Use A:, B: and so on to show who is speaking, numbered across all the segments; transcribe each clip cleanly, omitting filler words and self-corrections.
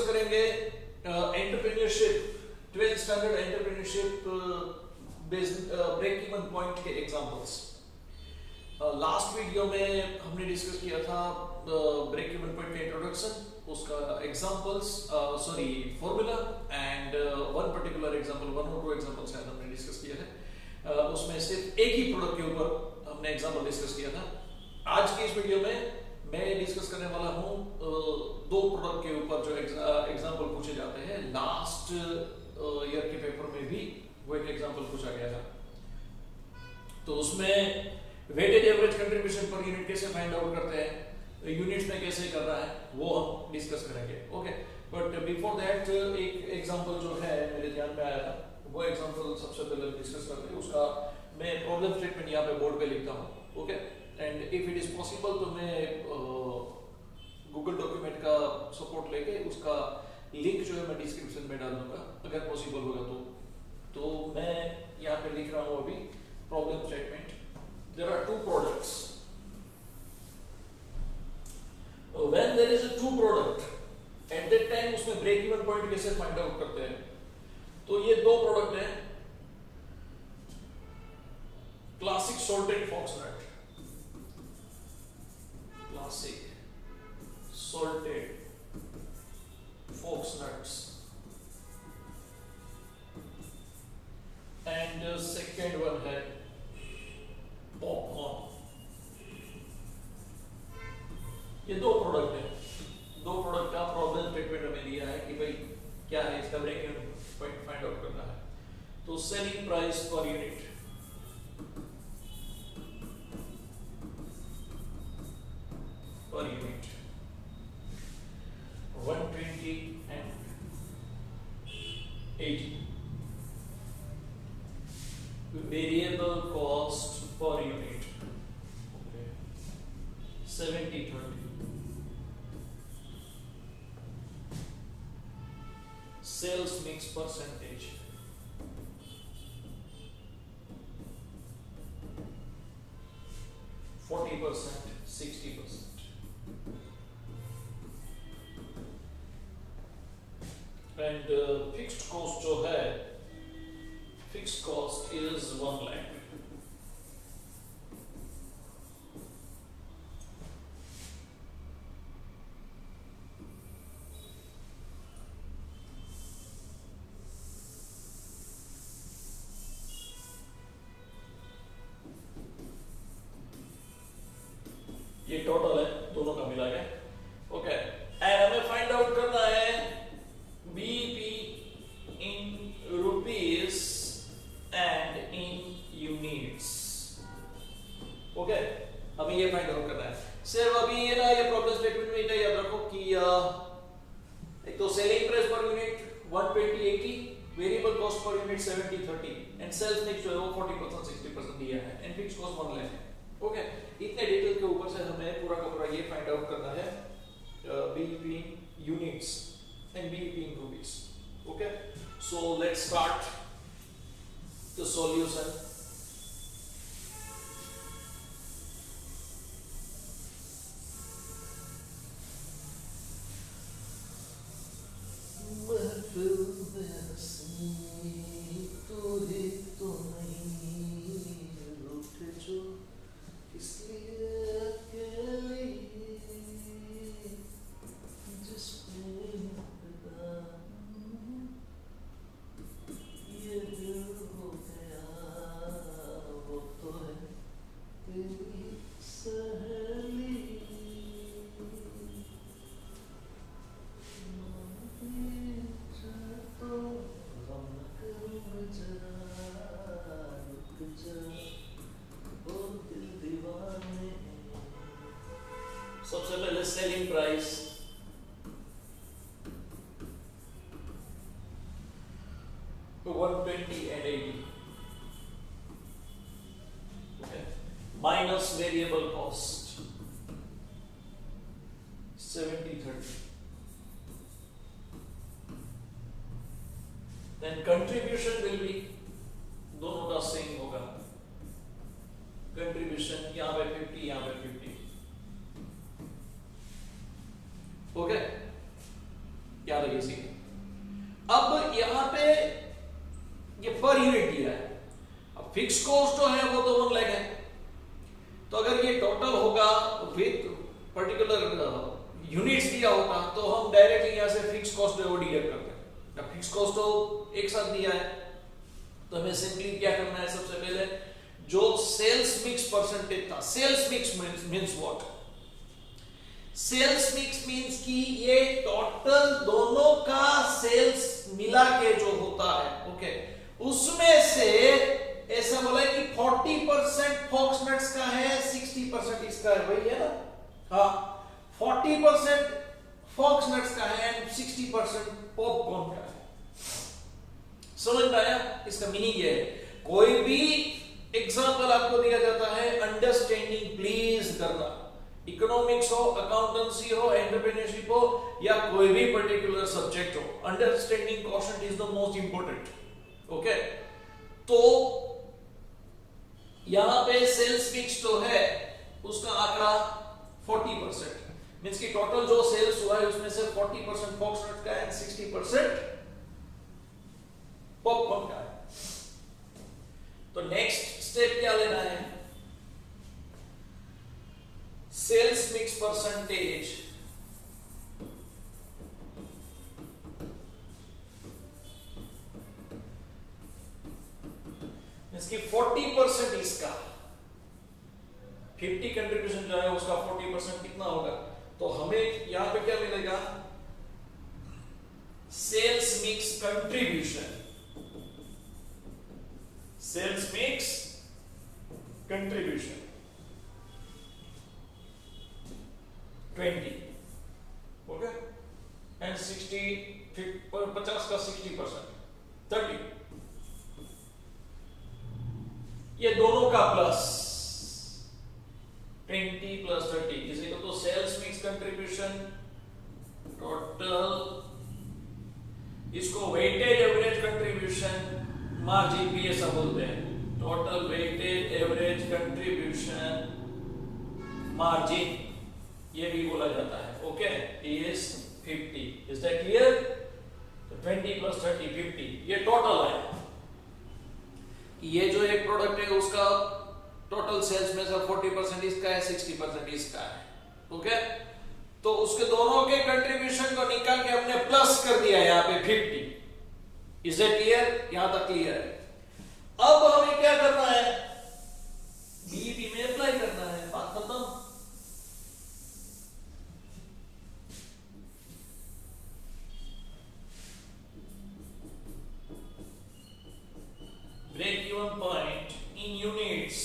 A: करेंगे entrepreneurship, 12th standard entrepreneurship break even point के examples. Last video में हमने डिस्कस किया था ब्रेक इवन पॉइंट का इंट्रोडक्शन, उसका examples, sorry formula and one particular example, one और टू एग्जांपल्स शायद हमने डिस्कस किया है। उसमें सिर्फ एक ही प्रोडक्ट के ऊपर हमने एग्जांपल डिस्कस किया था। आज की इस वीडियो में मैं डिस्कस करने वाला हूं दो प्रोडक्ट के ऊपर जो एग्जांपल पूछे जाते हैं। लास्ट ईयर के पेपर में भी वो एक एग्जांपल पूछा गया था। तो उसमें weighted average contribution per unit कैसे फाइंड आउट करते हैं, यूनिट्स में कैसे कर रहा है, वो हम डिस्कस करेंगे। ओके, बट बिफोर दैट एक एग्जांपल जो है मेरे ध्यान में आया था, वो एग्जांपल सबसे पहले डिस्कस करते हैं। उसका मैं प्रॉब्लम स्टेटमेंट यहाँ पे बोर्ड पे लिखता हूँ। Okay, and if it is possible तो मैं गूगल डॉक्यूमेंट का सपोर्ट लेके उसका लिंक जो है मैं डिस्क्रिप्शन में डाल दूंगा अगर पॉसिबल होगा तो मैं यहाँ पे लिख रहा हूँ अभी problem statement. There are two products. When there is a two product, at that time उसमें break even point कैसे find out करते हैं? तो ये दो प्रोडक्ट हैं, classic salted foxnut, classic salted foxnuts, and second one है पॉपकॉर्न। ये दो प्रोडक्ट है, दो प्रोडक्ट का प्रॉब्लम स्टेटमेंट हमें दिया है कि भाई क्या है इसका break even point find out करना है। तो selling price per unit, per unit 120 and 80। Variable cost per unit, okay, 70-30, sales mix percentage, 40%, 60%, and fixed cost जो है, fixed cost is 1 lakh। ये टोटल है दोनों का मिला के। ओके, एंड हमें फाइंड आउट करना है BP in rupees and in units. Okay, हमें ये फाइंड आउट करना है। सिर्फ अभी ये ना, ये प्रॉब्लम स्टेटमेंट में इतना याद रखो कि एक तो selling price per unit 120-80, variable cost per unit 70-30 and sales mix जो है वो 40% 60% दिया है एंड फिक्स्ड कॉस्ट 1 लाख है। ओके, इतने डिटेल के ऊपर से हमें पूरा का पूरा ये फाइंड आउट करना है BEP in units and BEP in rupees. Okay, so let's start the solution. सबसे पहले सेलिंग प्राइस, तो 120 and 80, okay, minus variable cost 70-30, then contribution will be, दोनों का सेम होगा, कंट्रीब्यूशन यहाँ पे 50, यहाँ पे 50। ओके, याद रखिए सी। अब यहां पे ये पर यूनिट दिया है, अब फिक्स कॉस्ट जो है वो तो 1 लाख है, तो अगर ये टोटल होगा विद पर्टिकुलर यूनिट्स दिया होगा तो हम डायरेक्टली यहां से फिक्स कॉस्ट जो है वो डिडक्ट करते हैं। अब फिक्स कॉस्ट तो एक साथ दिया है, तो हमें सिंपली क्या करना है, सबसे पहले जो सेल्स मिक्स परसेंटेज था, sales mix means what, sales mix means कि ये टोटल दोनों का सेल्स मिला के जो होता है, ओके, उसमें से ऐसा बोला है कि 40% फॉक्सनट्स का है, 60% इसका है, वही है ना, हाँ, 40% फॉक्सनट्स का है एंड 60% पॉपकॉर्न का है। समझ में आया? इसका मीनिंग ये है, कोई भी एग्जांपल आपको दिया जाता है, अंडरस्टैंडिंग प्लीज करना, इकोनॉमिक्स हो, अकाउंटेंसी हो, एंटरप्रेन्योरशिप हो, या कोई भी पर्टिकुलर सब्जेक्ट हो, understanding question is the most important, okay. तो यहां पे सेल्स मिक्स जो है उसका आंकड़ा 40%, मींस कि टोटल जो सेल्स हुआ है उसमें से 40% फॉक्सनट का है, 60% पॉपकॉर्न का है। तो नेक्स्ट स्टेप क्या लेना है, सेल्स मिक्स परसेंटेज इसकी 40% इसका, 50 कंट्रीब्यूशन जो है उसका 40% कितना होगा, तो हमें यहां पे क्या मिलेगा, sales mix contribution, sales mix contribution 20, okay, and 50 का 60% 30, ये दोनों का plus 20 plus 30 is equal to sales mix contribution total, इसको वेटेड एवरेज कंट्रीब्यूशन मार्जिन भी ऐसा बोलते हैं, total weighted average contribution margin ये भी बोला जाता है, okay, is 50, is that clear? तो 20 प्लस 30 50, ये टोटल है, ये जो एक प्रोडक्ट है उसका टोटल सेल्स में से 40% इसका है, 60% इसका है, ओके। तो उसके दोनों के कंट्रीब्यूशन को निकाल के हमने प्लस कर दिया यहां पे 50, इज इट क्लियर? यहां तक क्लियर है। अब हमें क्या करना है, बीईपी में अप्लाई करना है, बात खत्म। break even point in units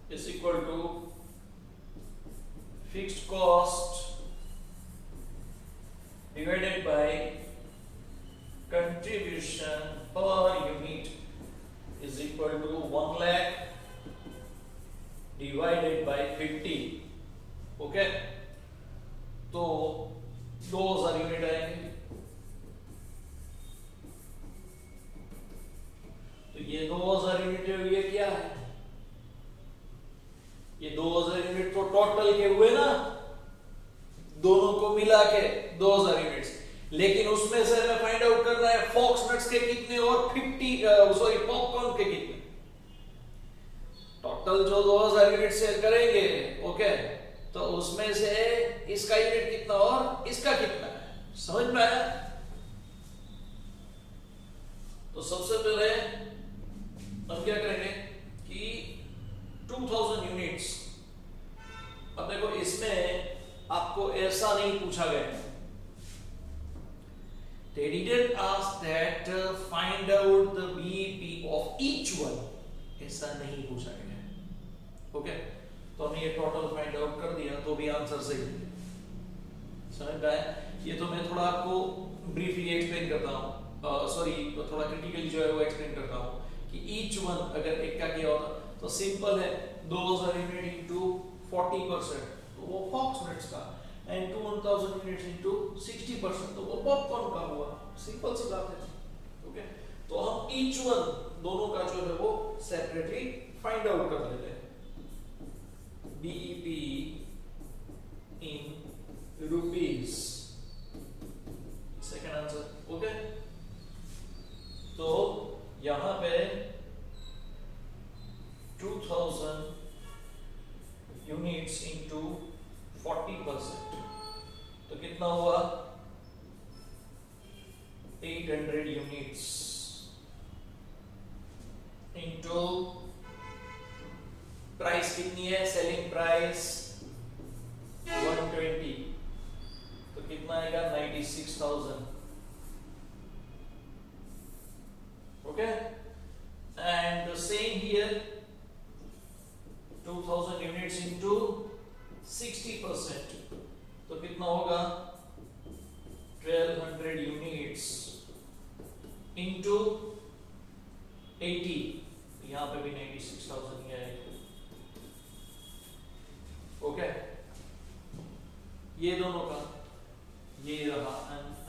A: is equal to fixed cost divided by contribution per unit is equal to 1 lakh divided by 50, okay, तो 2000 यूनिट आएंगे, ये 2000 यूनिट है, ये क्या है, ये 2000 यूनिट तो टोटल के हुए ना, दोनों को मिला के 2000 यूनिट्स, लेकिन उसमें से हमें फाइंड आउट करना है फॉक्सनट्स के कितने और 50 पॉपकॉर्न के कितने, टोटल जो 2000 यूनिट सेल करेंगे, ओके, तो उसमें से इसका यूनिट कितना और इसका कितना है, समझ में आया? तो सबसे पहले हम क्या करेंगे कि 2000 यूनिट्स, अब देखो इसमें आपको ऐसा नहीं पूछा गया, they didn't ask that find out the BEP of each one, ऐसा नहीं पूछा गया, ओके। तो हमने ये टोटल फाइंड आउट कर दिया, तो भी आंसर सही है, समझ में आया? ये तो मैं थोड़ा आपको ब्रीफली एक्सप्लेन करता हूँ, सॉरी, तो थोड़ा क्रिटिकली जो है वो एक्सप्लेन करता हूँ कि ईच वन अगर एक का किया होता तो सिंपल है, 2000 यूनिट इनटू 40% तो वो फॉक्सनट्स का, एंड 1000 यूनिट्स इनटू 60% तो वो पॉपकॉर्न का हुआ, सिंपल सी बात है, ओके। तो हम ईच वन दोनों का जो है वो सेपरेटली फाइंड आउट कर लेते हैं, BEP in rupees units into 40%, तो कितना हुआ 800 यूनिट्स इंटू प्राइस कितनी है, सेलिंग प्राइस 120, तो कितना आएगा 96,000. Okay, and same here 2000 units into 60%, तो कितना होगा 1200 यूनिट्स इंटू 80, यहां पे भी 96,000 ही आएगा. ओके, ये दोनों का ये रहा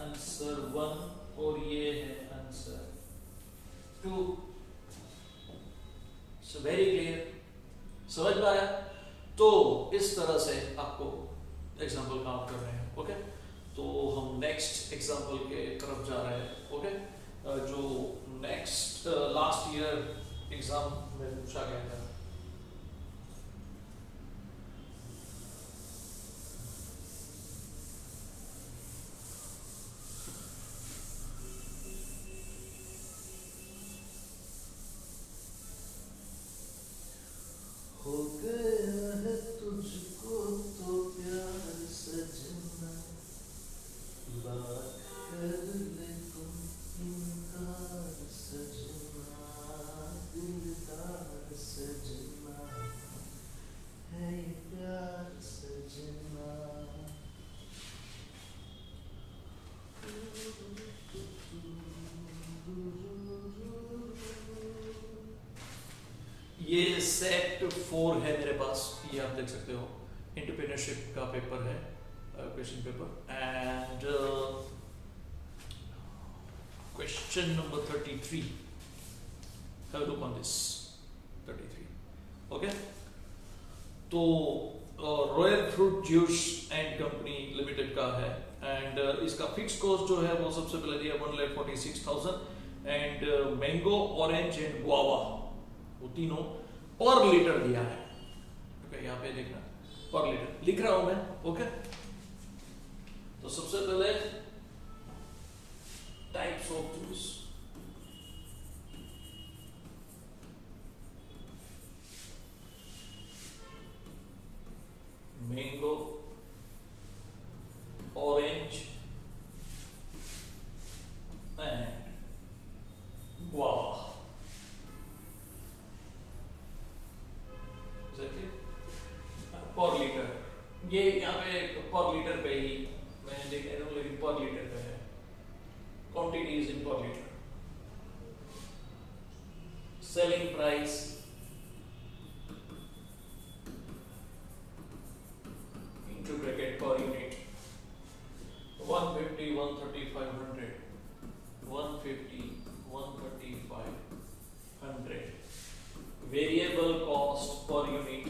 A: आंसर 1 और ये है आंसर 2. सो वेरी क्लियर, समझ में आया? तो इस तरह से आपको एग्जाम्पल काम कर रहे हैं. ओके, तो हम नेक्स्ट एग्जाम्पल के तरफ जा रहे हैं. ओके, जो नेक्स्ट लास्ट ईयर एग्जाम में पूछा गया था. हो गया है तुझको तो प्यार सजना, बात कर ले तुम इनकार सजना, दिलदार सजना है ये प्यार सजना. ये सेट 4 है मेरे पास, ये आप देख सकते हो. एंटरप्रेन्योरशिप का पेपर है, question paper. And question number 33, have to on this 33. Okay, तो royal fruit juice and company limited का है. एंड इसका फिक्स कॉस्ट जो है वो सबसे पहले दिया 1,46,000. And mango, orange and guava, वो तीनों पर लीटर दिया है. ओके, यहाँ पे देखना पर लीटर लिख रहा हूं मैं. ओके, तो सबसे पहले types of juice. Mango, orange and guava. पर लीटर, ये यहाँ पे पर लीटर पे ही मैं देख रहा हूँ, लेकिन पर लीटर पे है. क्वांटिटी इज इन पर litre. Selling price into bracket per unit 150, 130, 500, 150, 130, 500. Variable cost per unit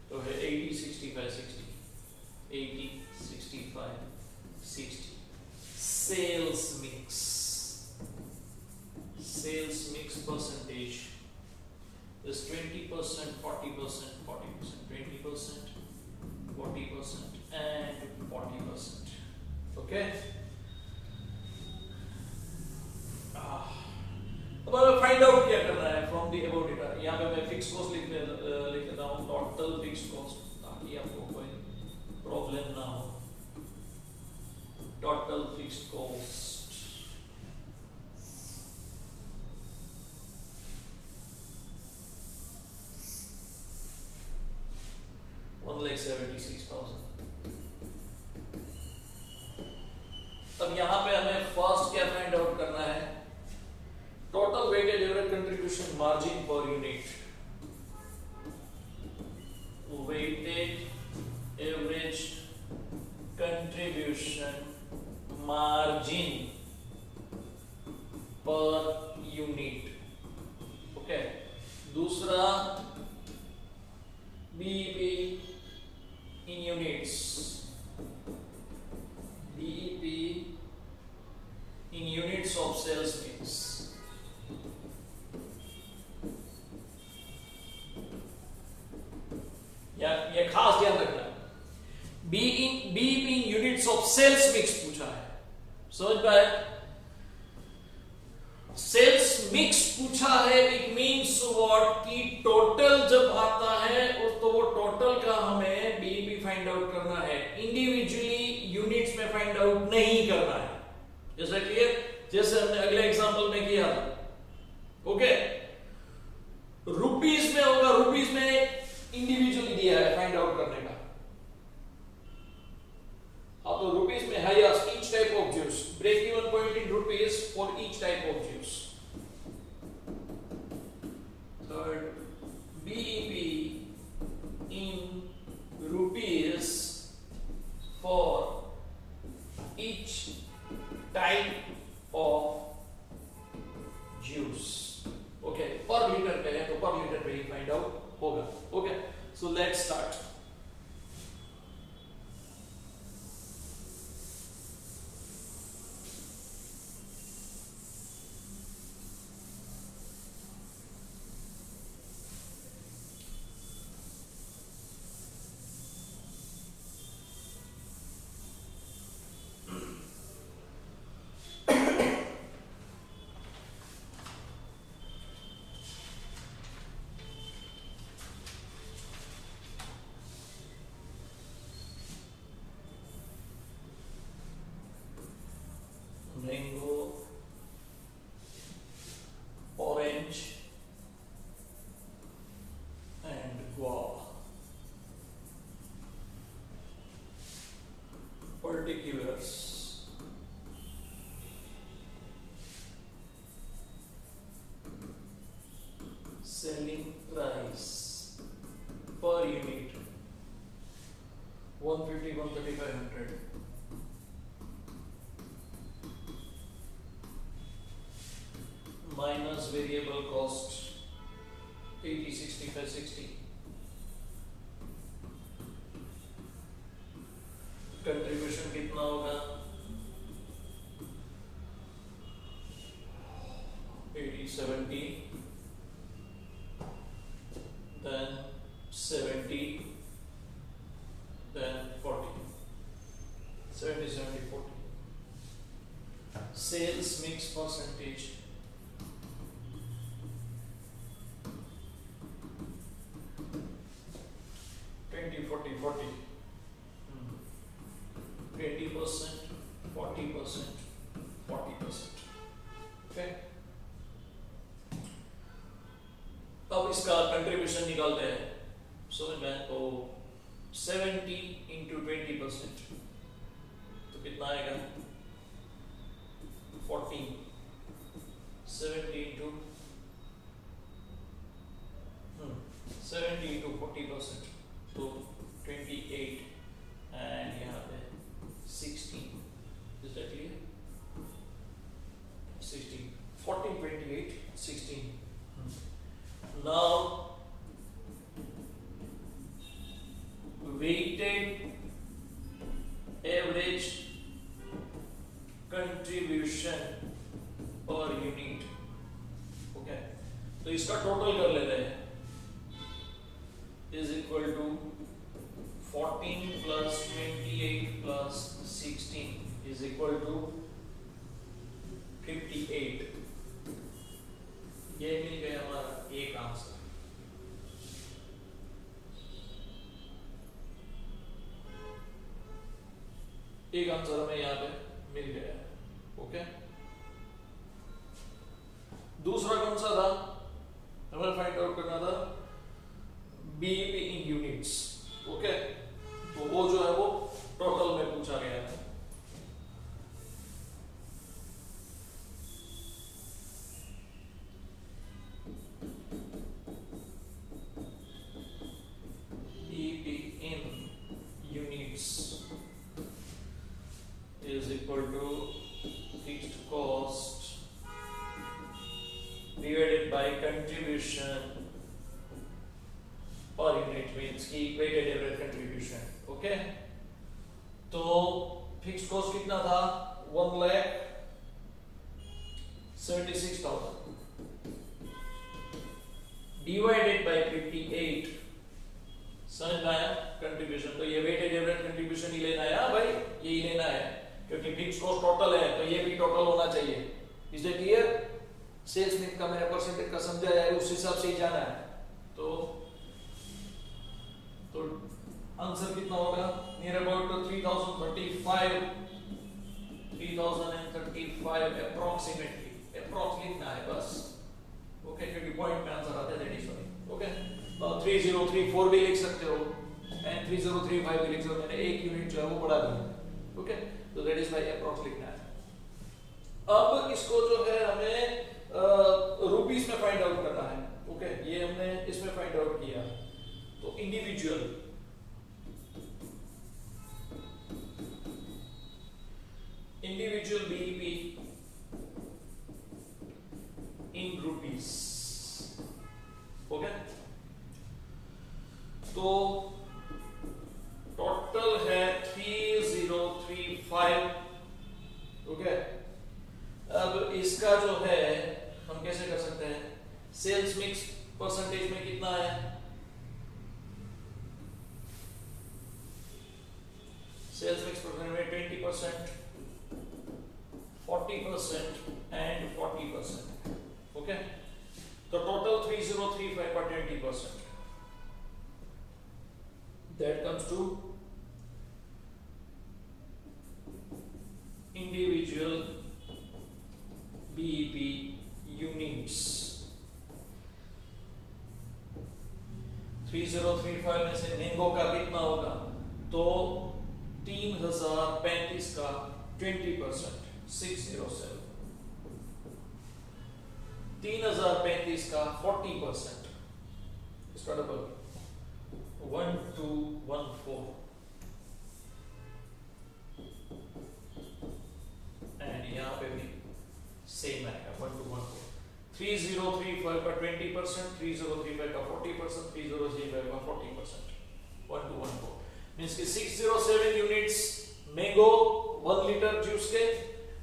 A: तो है 80, 65, 60, 80, 65, 60. Sales mix percentage is 20%, 40%, 40%, 20%, 40% and 40%. Okay. अब हमें फाइंड आउट क्या करना है फ्रॉम दी अबव डेटा. यहाँ पे मैं फिक्स कॉस्ट लिख देता हूँ, टोटल फिक्स कॉस्ट, ताकि आपको कोई प्रॉब्लम ना हो. Total fix cost $1,76,000. अब यहाँ पे हमें फर्स्ट क्या फाइंड आउट करना है, total weighted average contribution margin per unit. Weighted average contribution margin per unit. Okay, दूसरा BEP in units, BEP in units of sales mix. ये खास ध्यान रखना। B in units of sales mix पूछा है, समझ पाए? सेल्स मिक्स पूछा है, इट मींस व्हाट कि टोटल जब आता है तो वो टोटल का हमें बीईपी फाइंड आउट करना है, इंडिविजुअली यूनिट्स में फाइंड आउट नहीं करना है। जैसा क्लियर, जैसे हमने अगले एग्जांपल में किया था। ओके, रुपीस में होगा, रुपीस में इंडिविजुअली दिया है फाइंड आउट करने का। हाँ, तो रुपीस में है yes each type of juice, break even point in rupees for each type of juice. Third, BEP in rupees for each type of juice. Okay, per litre पे है तो पर लीटर पे ही फाइंड आउट होगा। Okay, so let's start. Mango, orange and guava. Particulars. Selling price per unit 150, 130, 500. Minus variable cost 80, 65, 60. Contribution कितना होगा? 80, 70, then 70, then 40. 70, 70, 40. Sales mix percentage. 40, 40. 20%, 40%, 40%. Okay. अब इसका कंट्रीब्यूशन निकालते हैं, समझ में? तो 70 इंटू 20% तो कितना आएगा? 14. 70 इंटू 40%. तो 28 and यहाँ पे 16. Is that clear? 16. 14, 28, 16. Now weighted average contribution per unit. Okay. तो इसका टोटल कर लेते हैं, is equal to 14 plus 28 plus 16 is equal to 58. ये मिल गया हमारा एक आंसर। एक आंसर हमें यहाँ पे मिल गया है। ओके, दूसरा कौन सा था? हमें फाइंड आउट करना था बीईपी इन यूनिट्स। ओके, तो वो जो है वो टोटल में पूछा गया है। BEP in units is equal to fixed cost divided by contribution per unit, means की weighted average contribution. ओके, तो फिक्स्ड कॉस्ट कितना था? 1,76,000 divided by 58, समझ में आया कंट्रीब्यूशन? तो ये वेटेज एवरेज कंट्रीब्यूशन ही लेना है। हाँ भाई यही लेना है, क्योंकि फिक्स कॉस्ट टोटल है तो ये भी टोटल होना चाहिए। Is it clear? Sales mix का मैंने परसेंटेज का समझाया है, उस हिसाब से ही जाना है। तो आंसर कितना होगा? नियर अबाउट 3035 अप्रोक्सीमेटली, अप्रोक्स लिखना है बस। ओके, क्योंकि पॉइंट में आंसर आता है, दैट इज सॉरी। ओके, 3034 भी लिख सकते हो एंड 3035 भी लिख सकते हो, मैंने एक यूनिट जो है वो बढ़ा दिया। ओके, तो दैट इज बाय अप्रोक्स लिखना है। अब इसको जो है हमें रुपीस में फाइंड आउट करना है। ओके, ये हमने इसमें फाइंड आउट किया, तो individual BEP in rupees. Okay, तो टोटल है 3035। ओके, अब इसका जो है हम कैसे कर सकते हैं? सेल्स मिक्स परसेंटेज में कितना है? सेल्स मिक्स परसेंटेज में 20%, 40% एंड 40%। ओके, तो टोटल 3035 पर 20%, that comes to individual BEP units। 3035 में से मैंगो का कितना होगा? तो 3035 का 20%, 607। 3035 का 40%, इसका डबल 1214 एंड यहाँ पे भी सेम आएगा 1214। 3035 का 20%, 3035 का 40%, 3035 का 40%, 1214 मींस कि 607 यूनिट्स मैंगो 1 लीटर जूस के,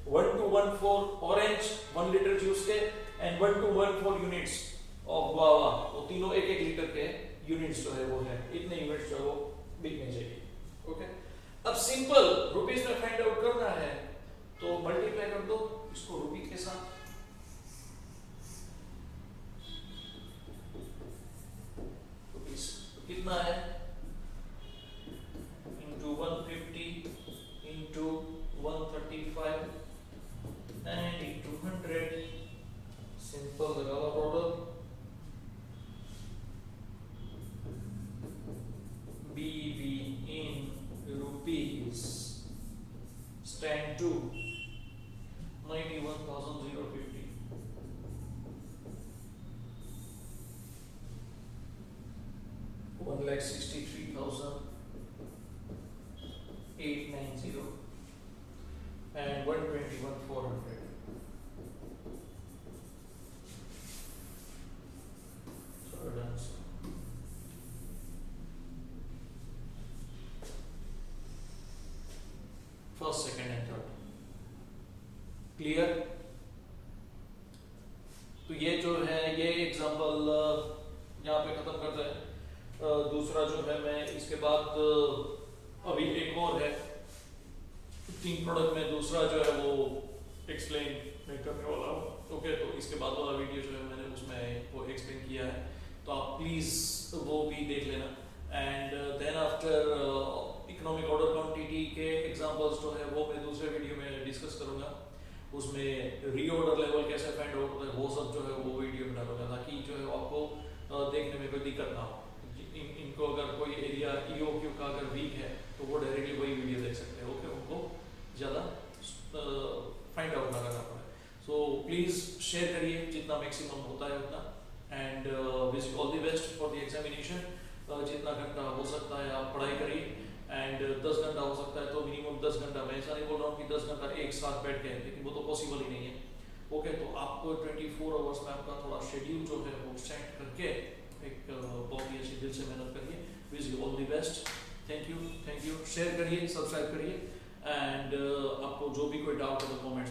A: 1214 ऑरेंज 1 लीटर जूस के एंड 1214 यूनिट्स ऑफ गुआवा। वो तीनों एक लीटर के यूनिट्स जो है वो है, इतने यूनिट्स जो है वो बिकने चाहिए। ओके, अब सिंपल रुपीस में फाइंड आउट करना है, तो मल्टीप्लाई कर दो इसको रुपीस के साथ। रुपीस कितना है? into 150 into 135 and into 100। Simple लगा लो total. BEP in rupees stand to 91,050। One lakh 63,890 and 121,400। Third answer। First, second and third clear? तो ये जो है ये एग्जांपल यहाँ पे खत्म करते हैं। दूसरा जो है मैं इसके बाद अभी एक और है 3 प्रोडक्ट में, दूसरा जो है वो एक्सप्लेन मैं करने वाला हूँ। ओके, तो इसके बाद वाला वीडियो जो है मैंने उसमें वो एक्सप्लेन किया है, तो आप प्लीज वो भी देख लेना। And then after economic order quantity के एग्जांपल्स जो है वो मैं दूसरे वीडियो में डिस्कस करूंगा। उसमें रीऑर्डर लेवल कैसे फाइंड आउट होता है वो सब जो है वो वीडियो में डालूंगा, ताकि जो है आपको देखने में कोई दिक्कत ना हो। इनको अगर कोई एरिया EOQ का अगर वीक है तो वो डायरेक्टली वही वीडियो देख सकते हैं। ओके, उनको ज़्यादा फाइंड आउट ना करना पड़े। सो प्लीज़ शेयर करिए जितना मैक्सिमम होता है उतना, and wish all the best for the examination. जितना घंटा हो सकता है आप पढ़ाई करिए, एंड 10 घंटा हो सकता है तो मिनिमम 10 घंटा। मैं ऐसा नहीं बोल रहा हूँ कि 10 घंटा एक साथ बैठ के, लेकिन वो तो पॉसिबल ही नहीं है। ओके, तो आपको 24 आवर्स में आपका थोड़ा शेड्यूल जो है वो सेट करके एक बहुत ही अच्छी दिल से मेहनत करिए। Wish you all the best. Thank you. Share करिए, सब्सक्राइब करिए, एंड आपको जो भी कोई डाउट हो तो कमेंट